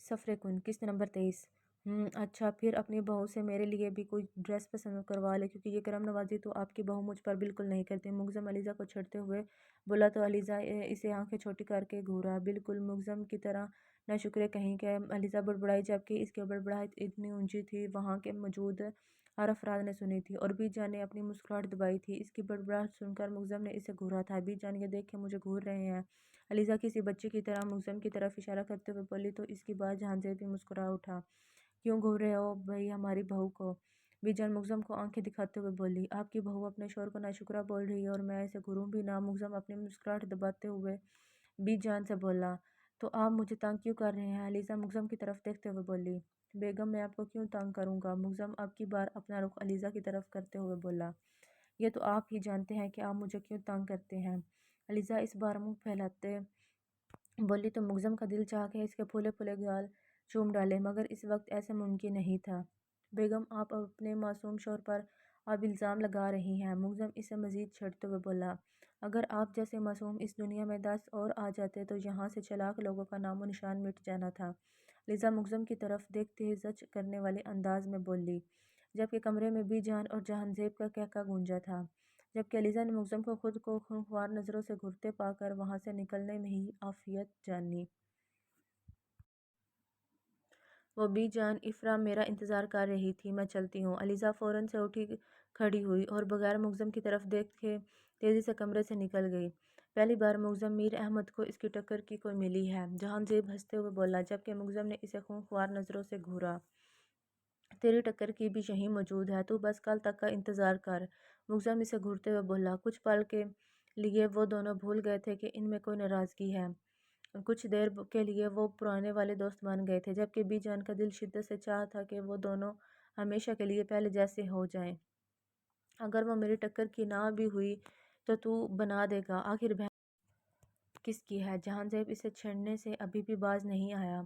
सफ़र कन किस्त नंबर 23। अच्छा फिर अपनी बहू से मेरे लिए भी कोई ड्रेस पसंद करवा ले, क्योंकि ये करम नवाजी तो आपकी बहू मुझ पर बिल्कुल नहीं करती। मुगज़म अलीज़ा को छेड़ते हुए बोला तो अलीज़ा इसे आंखें छोटी करके घूरा। बिल्कुल मुगज़म की तरह नाशुक्र कहीं के। अलीज़ा बड़बड़ाई, जबकि इसकी बड़बड़ाहट इतनी ऊंची थी वहाँ के मौजूद हर अफराद ने सुनी थी, और बी जान ने अपनी मुस्कुराहट दबाई थी। इसकी बड़बड़ाहट सुनकर मुगज़म ने इसे घूरा था। बी जान ये देख के मुझे घूर रहे हैं, अलीज़ा किसी बच्ची की तरह मुगज़म की तरफ इशारा करते हुए बोली, तो इसकी बात जहांज़ेब भी मुस्कुरा उठा। क्यों घूर रहे हो भाई हमारी बहू को? बीजान मुगज़म को आंखें दिखाते हुए बोली, आपकी बहू अपने शोहर को नाशुक्रा बोल रही है और मैं इसे घूरूं भी ना? मुगज़म अपनी मुस्कुराहट दबाते हुए बीजान से बोला, तो आप मुझे तंग क्यों कर रहे हैं? अलीज़ा मुगज़म की तरफ देखते हुए बोली, बेगम मैं आपको क्यों तंग करूंगा? मुगज़म अब की बार अपना रुख अलीज़ा की तरफ करते हुए बोला, ये तो आप ही जानते हैं कि आप मुझे क्यों तंग करते हैं। अलीज़ा इस बार मुंह फैलाते बोली तो मुगज़म का दिल चाह के इसके फूले फूले गाल चूम डाले, मगर इस वक्त ऐसा मुमकिन नहीं था। बेगम आप अपने मासूम शोहर पर अब इल्ज़ाम लगा रही हैं। मुगज़म इसे मज़ीद छेड़ते हुए बोला, अगर आप जैसे मासूम इस दुनिया में 10 और आ जाते तो यहाँ से चालाक लोगों का नामो निशान मिट जाना था। लिज़ा मुगज़म की तरफ देखते ही जज करने वाले अंदाज में बोली, जबकि कमरे में भी जान और जहांज़ेब का कहका गूंजा था। जबकि अलीज़ा ने मुगज़म को खुद को खूंखार नज़रों से घूरते पाकर वहाँ से निकलने में ही आफियत जानी। वो भी जान इफ़रा मेरा इंतज़ार कर रही थी, मैं चलती हूँ। अलीज़ा फ़ौरन से उठी खड़ी हुई और बगैर मुगज़म की तरफ देखे तेज़ी से कमरे से निकल गई। पहली बार मुगज़म मीर अहमद को इसकी टक्कर की कोई मिली है, जहांज़ेब हंसते हुए बोला, जबकि मुगज़म ने इसे खूंखार नज़रों से घूरा। तेरी टक्कर की भी यहीं मौजूद है, तू बस कल तक का इंतज़ार कर। मुगज़म इसे घूरते हुए बोला। कुछ पल के लिए वो दोनों भूल गए थे कि इनमें कोई नाराज़गी है। कुछ देर के लिए वो पुराने वाले दोस्त बन गए थे, जबकि बीजान का दिल शिद्दत से चाह था कि वो दोनों हमेशा के लिए पहले जैसे हो जाएं। अगर वो मेरी टक्कर की ना भी हुई तो तू बना देगा, आखिर बहन किसकी है? जहांज़ेब इसे छेड़ने से अभी भी बाज नहीं आया।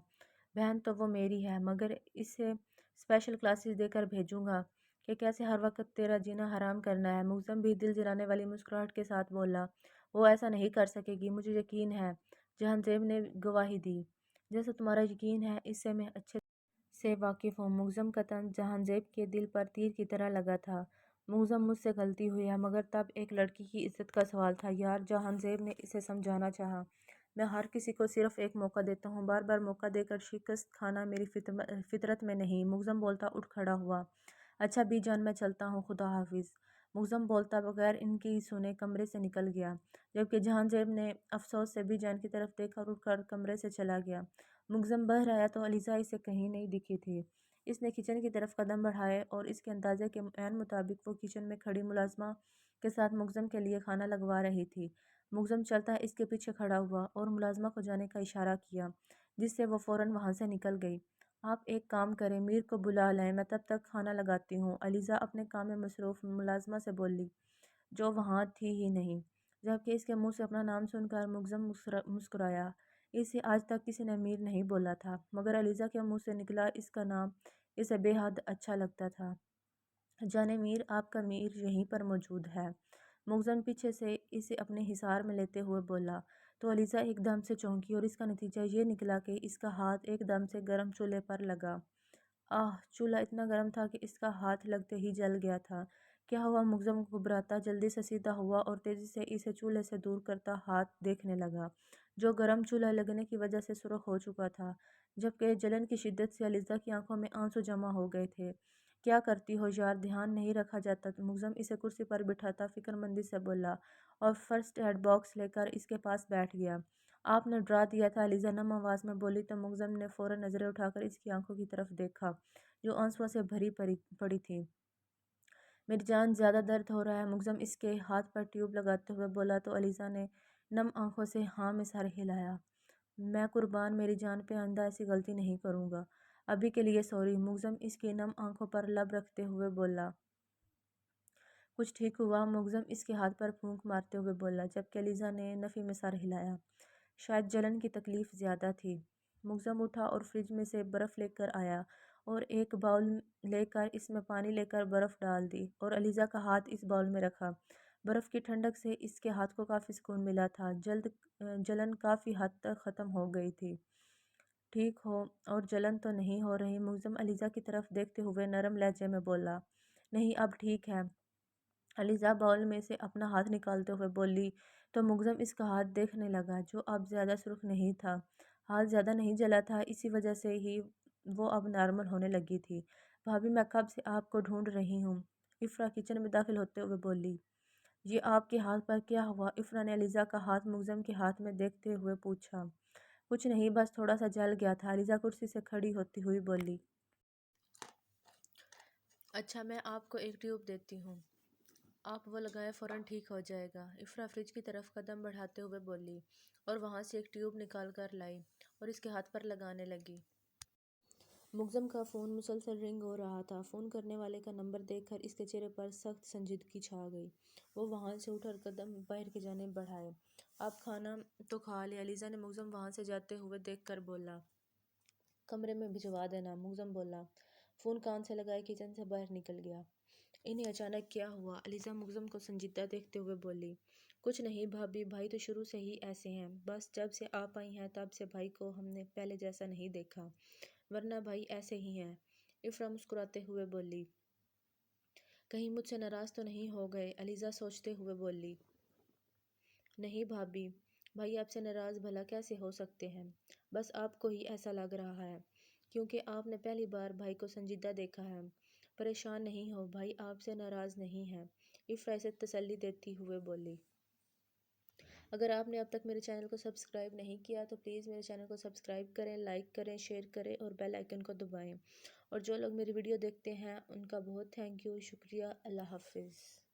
बहन तो वो मेरी है, मगर इसे स्पेशल क्लासेस देकर भेजूंगा कि कैसे हर वक्त तेरा जीना हराम करना है। मुगज़म भी दिल जलाने वाली मुस्कुराहट के साथ बोला, वो ऐसा नहीं कर सकेगी, मुझे यकीन है। जहांज़ेब ने गवाही दी, जैसा तुम्हारा यकीन है इससे मैं अच्छे से वाकिफ़ हूँ। मुगज़म का तन जहांज़ेब के दिल पर तीर की तरह लगा था। मुगज़म मुझसे गलती हुई है, मगर तब एक लड़की की इज्जत का सवाल था यार। जहांज़ेब ने इसे समझाना चाहा, मैं हर किसी को सिर्फ एक मौका देता हूँ, बार बार मौका देकर शिकस्त खाना मेरी फितरत में नहीं। मुगज़म बोलता उठ खड़ा हुआ, अच्छा बी जान मैं चलता हूँ, खुदा हाफिज़। मुगज़म बोलता बगैर इनकी सुने कमरे से निकल गया, जबकि जहांज़ेब ने अफसोस से बी जान की तरफ देखा और उठकर कमरे से चला गया। मुगज़म बाहर आया तो अलीज़ा इसे कहीं नहीं दिखी थी। इसने किचन की तरफ कदम बढ़ाए और इसके अंदाजे के ऐन मुताबिक वो किचन में खड़ी मुलाजमा के साथ मुगज़म के लिए खाना लगवा रही थी। मुगज़म चलता इसके पीछे खड़ा हुआ और मुलाजमा को जाने का इशारा किया, जिससे वो फ़ौरन वहाँ से निकल गई। आप एक काम करें, मीर को बुला लाएं, मैं तब तक खाना लगाती हूँ। अलीज़ा अपने काम में मसरूफ़ मुलाजमा से बोली, जो वहाँ थी ही नहीं। जबकि इसके मुंह से अपना नाम सुनकर मुगज़म मुस्कुराया। इसे आज तक किसी ने मीर नहीं बोला था, मगर अलीज़ा के मुंह से निकला इसका नाम इसे बेहद अच्छा लगता था। जाने मीर, आपका मीर यहीं पर मौजूद है। मुगज़म पीछे से इसे अपने हिसार में लेते हुए बोला, तो अलीज़ा एकदम से चौंकी और इसका नतीजा ये निकला कि इसका हाथ एकदम से गर्म चूल्हे पर लगा। आह! चूल्हा इतना गर्म था कि इसका हाथ लगते ही जल गया था। क्या हुआ? मुगज़म घबराता जल्दी से सीधा हुआ और तेज़ी से इसे चूल्हे से दूर करता हाथ देखने लगा, जो गरम चूल्हा लगने की वजह से सुर्ख हो चुका था, जबकि जलन की शिद्दत से अलीज़ा की आंखों में आंसू जमा हो गए थे। क्या करती हो यार, ध्यान नहीं रखा जाता? तो मुगज़म इसे कुर्सी पर बिठाता फ़िक्रमंदी से बोला और फ़र्स्ट एड बॉक्स लेकर इसके पास बैठ गया। आपने डरा दिया था, अलीज़ा नम आवाज़ में बोली तो मुगज़म ने फ़ौरन नज़रें उठाकर इसकी आंखों की तरफ देखा, जो आंसुओं से भरी पड़ी थी। मेरी जान, ज़्यादा दर्द हो रहा है? मुगज़म इसके हाथ पर ट्यूब लगाते हुए बोला तो अलीज़ा ने नम आंखों से हाँ में सर हिलाया। मैं कुर्बान मेरी जान पे आइंदा ऐसी गलती नहीं करूँगा। अभी के लिए सॉरी। मुगज़म इसकी नम आंखों पर लब रखते हुए बोला। कुछ ठीक हुआ? मुगज़म इसके हाथ पर फूंक मारते हुए बोला, जबकि अलीज़ा ने नफ़ी में सर हिलाया। शायद जलन की तकलीफ़ ज़्यादा थी। मुगज़म उठा और फ्रिज में से बर्फ़ लेकर आया और एक बाउल लेकर इसमें पानी लेकर बर्फ़ डाल दी और अलीज़ा का हाथ इस बाउल में रखा। बर्फ़ की ठंडक से इसके हाथ को काफ़ी सुकून मिला था। जलन काफ़ी हद तक ख़त्म हो गई थी। ٹھیک ہو اور جلن تو نہیں ہو رہی؟ ملزم علیزہ کی طرف دیکھتے ہوئے نرم لہجے میں بولا۔ نہیں، اب ٹھیک ہے۔ علیزہ باؤل میں سے اپنا ہاتھ نکالتے ہوئے بولی تو ملزم اس کا ہاتھ دیکھنے لگا، جو اب زیادہ سرخ نہیں تھا۔ ہاتھ زیادہ نہیں جلا تھا، اسی وجہ سے ہی وہ اب نارمل ہونے لگی تھی۔ بھابھی، میں کب سے آپ کو ڈھونڈ رہی ہوں، افرا کچن میں داخل ہوتے ہوئے بولی۔ یہ آپ کے ہاتھ پر کیا ہوا؟ افرا نے علیزہ کا ہاتھ ملزم کے ہاتھ میں دیکھتے ہوئے پوچھا۔ کچھ نہیں، بس تھوڑا سا جل گیا تھا، علیزہ کرسی سے کھڑی ہوتی ہوئی بولی۔ اچھا، میں آپ کو ایک ٹیوب دیتی ہوں، آپ وہ لگائیں، فوراً ٹھیک ہو جائے گا۔ افرا فریج کی طرف قدم بڑھاتے ہوئے بولی اور وہاں سے ایک ٹیوب نکال کر لائی اور اس کے ہاتھ پر لگانے لگی۔ ملزم کا فون مسلسل رنگ ہو رہا تھا۔ فون کرنے والے کا نمبر دیکھ کر اس کے چہرے پر سخت سنجیدگی چھا گئی۔ وہ وہاں سے اٹھ کر قدم باہر کی جانب بڑھائے۔ آپ کھانا تو کھا لیں؟ علیزہ نے ملزم وہاں سے جاتے ہوئے دیکھ کر بولا۔ کمرے میں بھجوا دینا، ملزم بولا۔ فون کان سے لگائے کچن سے باہر نکل گیا۔ انہیں اچانک کیا ہوا؟ علیزہ ملزم کو سنجیدہ دیکھتے ہوئے بولی۔ کچھ نہیں بھابھی، بھائی تو شروع سے ہی ایسے ہیں، بس جب سے آپ آئی ہیں تب سے بھائی کو ہم نے پہلے جیسا نہیں دیکھا، ورنہ بھائی ایسے ہی ہیں۔ افرا مسکراتے ہوئے بولی۔ کہیں مجھ سے ناراض تو نہیں ہو گئے؟ علیزہ سوچتے ہوئے بولی۔ نہیں بھابھی، بھائی آپ سے ناراض بھلا کیسے ہو سکتے ہیں؟ بس آپ کو ہی ایسا لگ رہا ہے کیونکہ آپ نے پہلی بار بھائی کو سنجیدہ دیکھا ہے۔ پریشان نہیں ہو، بھائی آپ سے ناراض نہیں ہے، افرا اسے تسلی دیتی ہوئے بولی۔ اگر آپ نے اب تک میرے چینل کو سبسکرائب نہیں کیا تو پلیز میرے چینل کو سبسکرائب کریں، لائک کریں، شیئر کریں اور بیل آئیکن کو دبائیں۔ اور جو لوگ میری ویڈیو دیکھتے ہیں ان کا بہت تھینک یو، شکریہ۔ اللہ حافظ۔